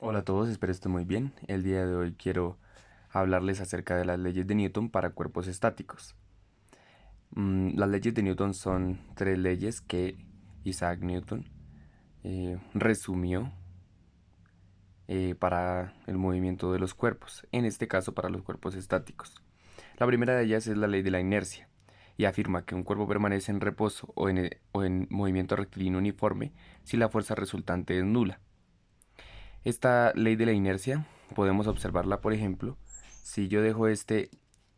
Hola a todos, espero estén muy bien. El día de hoy quiero hablarles acerca de las leyes de Newton para cuerpos estáticos. Las leyes de Newton son tres leyes que Isaac Newton resumió para el movimiento de los cuerpos, en este caso para los cuerpos estáticos. La primera de ellas es la ley de la inercia y afirma que un cuerpo permanece en reposo o en movimiento rectilíneo uniforme si la fuerza resultante es nula. Esta ley de la inercia podemos observarla, por ejemplo, si yo dejo este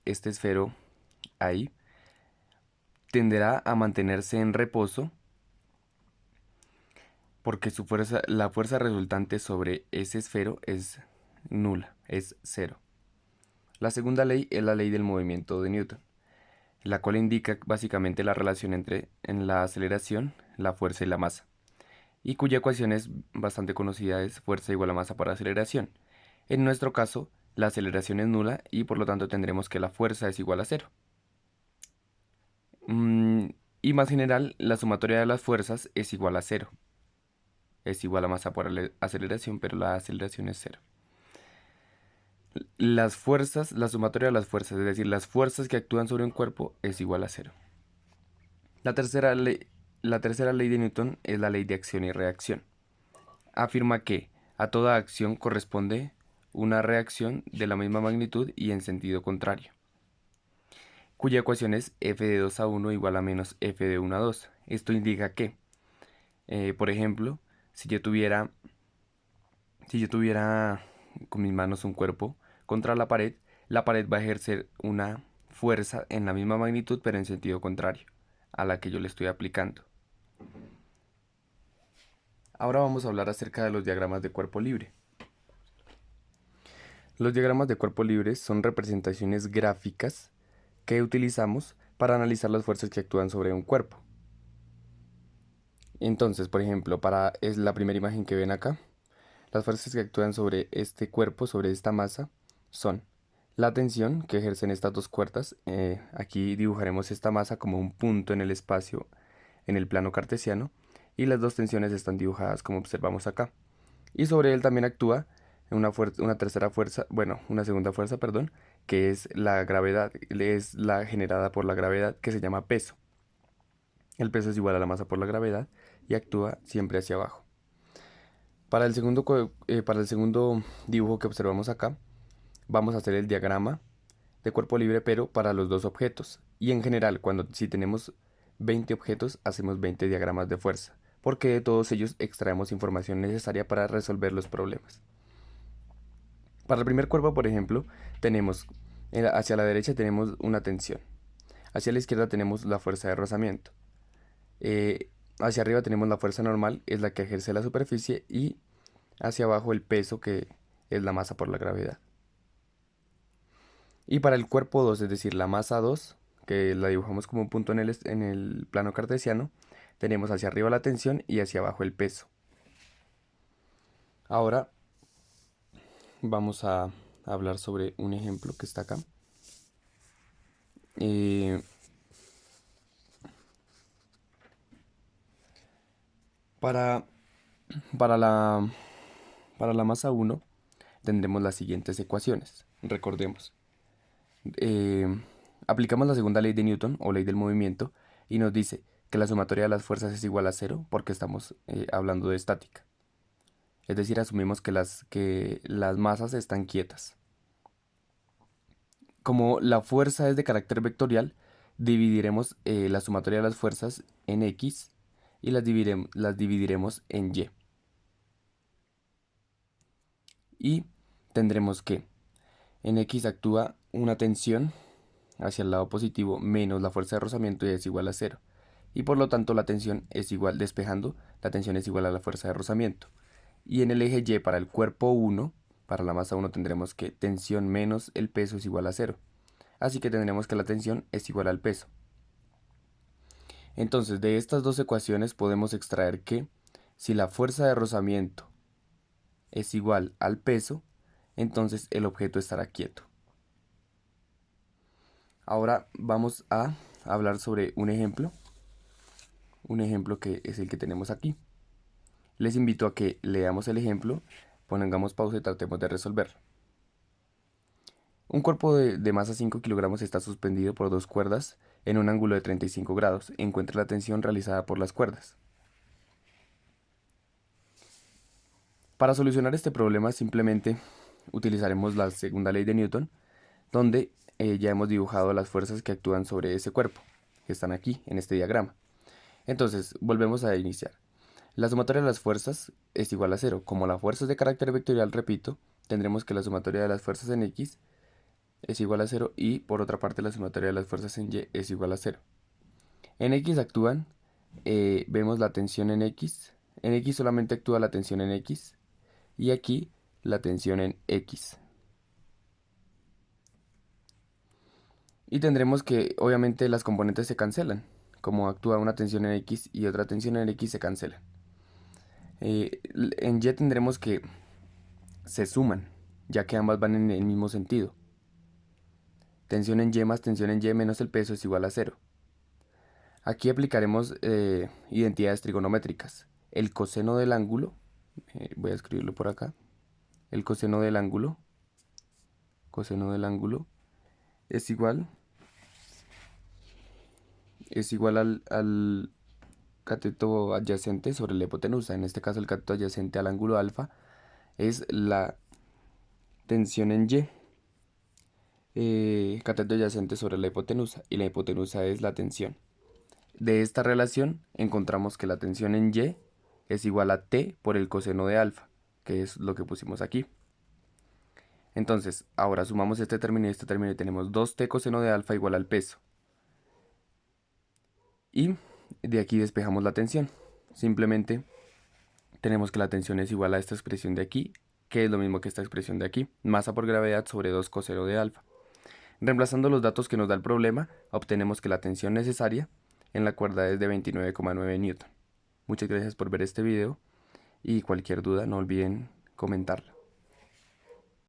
esfero ahí, tenderá a mantenerse en reposo porque la fuerza resultante sobre ese esfero es nula, es cero. La segunda ley es la ley del movimiento de Newton, la cual indica básicamente la relación entre en la aceleración, la fuerza y la masa, y cuya ecuación es bastante conocida, es fuerza igual a masa por aceleración. En nuestro caso, la aceleración es nula y por lo tanto tendremos que la fuerza es igual a cero. Mm, y más general, la sumatoria de las fuerzas es igual a cero. Es igual a masa por aceleración, pero la aceleración es cero. Las fuerzas, la sumatoria de las fuerzas, es decir, las fuerzas que actúan sobre un cuerpo es igual a cero. La tercera ley, la tercera ley de Newton es la ley de acción y reacción. Afirma que a toda acción corresponde una reacción de la misma magnitud y en sentido contrario, cuya ecuación es f de 2 a 1 igual a menos f de 1 a 2. Esto indica que, por ejemplo, si yo tuviera, si yo tuviera con mis manos un cuerpo contra la pared va a ejercer una fuerza en la misma magnitud pero en sentido contrario a la que yo le estoy aplicando. Ahora vamos a hablar acerca de los diagramas de cuerpo libre. Los diagramas de cuerpo libre son representaciones gráficas que utilizamos para analizar las fuerzas que actúan sobre un cuerpo. Entonces, por ejemplo, es la primera imagen que ven acá. Las fuerzas que actúan sobre este cuerpo, sobre esta masa, son la tensión que ejercen estas dos cuerdas. Aquí dibujaremos esta masa como un punto en el espacio en el plano cartesiano y las dos tensiones están dibujadas como observamos acá. Y sobre él también actúa una tercera fuerza, bueno, una segunda fuerza, perdón, que es la gravedad, es la generada por la gravedad que se llama peso. El peso es igual a la masa por la gravedad y actúa siempre hacia abajo. Para el segundo dibujo que observamos acá, vamos a hacer el diagrama de cuerpo libre, pero para los dos objetos. Y en general, si tenemos 20 objetos, hacemos 20 diagramas de fuerza, porque de todos ellos extraemos información necesaria para resolver los problemas. Para el primer cuerpo, por ejemplo, tenemos hacia la derecha tenemos una tensión, hacia la izquierda tenemos la fuerza de rozamiento, eh, hacia arriba tenemos la fuerza normal, es la que ejerce la superficie, y hacia abajo el peso, que es la masa por la gravedad. Y para el cuerpo 2, es decir, la masa 2, que la dibujamos como un punto en el plano cartesiano, tenemos hacia arriba la tensión y hacia abajo el peso. Ahora vamos a hablar sobre un ejemplo que está acá. Eh, para, para la, para la masa 1 tendremos las siguientes ecuaciones. Recordemos. Eh, Aplicamos la segunda ley de Newton o ley del movimiento y nos dice que la sumatoria de las fuerzas es igual a cero porque estamos hablando de estática. Es decir, asumimos que las masas están quietas. Como la fuerza es de carácter vectorial, dividiremos la sumatoria de las fuerzas en X y las dividiremos en Y. Y tendremos que en X actúa una tensión hacia el lado positivo menos la fuerza de rozamiento y es igual a cero. Y por lo tanto la tensión es igual, despejando, la tensión es igual a la fuerza de rozamiento. Y en el eje Y para el cuerpo 1, para la masa 1 tendremos que tensión menos el peso es igual a cero. Así que tendremos que la tensión es igual al peso. Entonces, de estas dos ecuaciones podemos extraer que si la fuerza de rozamiento es igual al peso, entonces el objeto estará quieto. Ahora vamos a hablar sobre un ejemplo que es el que tenemos aquí. Les invito a que leamos el ejemplo Pongamos pausa y tratemos de resolverlo. Un cuerpo de masa 5 kilogramos está suspendido por dos cuerdas en un ángulo de 35 grados. Encuentre la tensión realizada por las cuerdas. Para solucionar este problema simplemente utilizaremos la segunda ley de Newton, donde ya hemos dibujado las fuerzas que actúan sobre ese cuerpo, que están aquí en este diagrama. Entonces, volvemos a iniciar. La sumatoria de las fuerzas es igual a 0. Como la fuerza es de carácter vectorial, repito, tendremos que la sumatoria de las fuerzas en X es igual a 0 y por otra parte la sumatoria de las fuerzas en Y es igual a 0. En X actúan, vemos la tensión en X. En X solamente actúa la tensión en X y aquí la tensión en X. Y tendremos que obviamente las componentes se cancelan. Como actúa una tensión en X y otra tensión en X se cancelan. En Y tendremos que se suman, ya que ambas van en el mismo sentido. Tensión en Y más tensión en Y menos el peso es igual a 0. Aquí aplicaremos identidades trigonométricas. El coseno del ángulo, voy a escribirlo por acá, el coseno del ángulo es igual al cateto adyacente sobre la hipotenusa. En este caso el cateto adyacente al ángulo alfa es la tensión en Y, cateto adyacente sobre la hipotenusa, y la hipotenusa es la tensión. De esta relación encontramos que la tensión en Y es igual a T por el coseno de alfa, que es lo que pusimos aquí. Entonces, ahora sumamos este término y este término y tenemos 2T coseno de alfa igual al peso. Y de aquí despejamos la tensión. Simplemente tenemos que la tensión es igual a esta expresión de aquí, que es lo mismo que esta expresión de aquí, masa por gravedad sobre 2 coseno de alfa. Reemplazando los datos que nos da el problema, obtenemos que la tensión necesaria en la cuerda es de 29,9 Newton. Muchas gracias por ver este video y cualquier duda no olviden comentarla.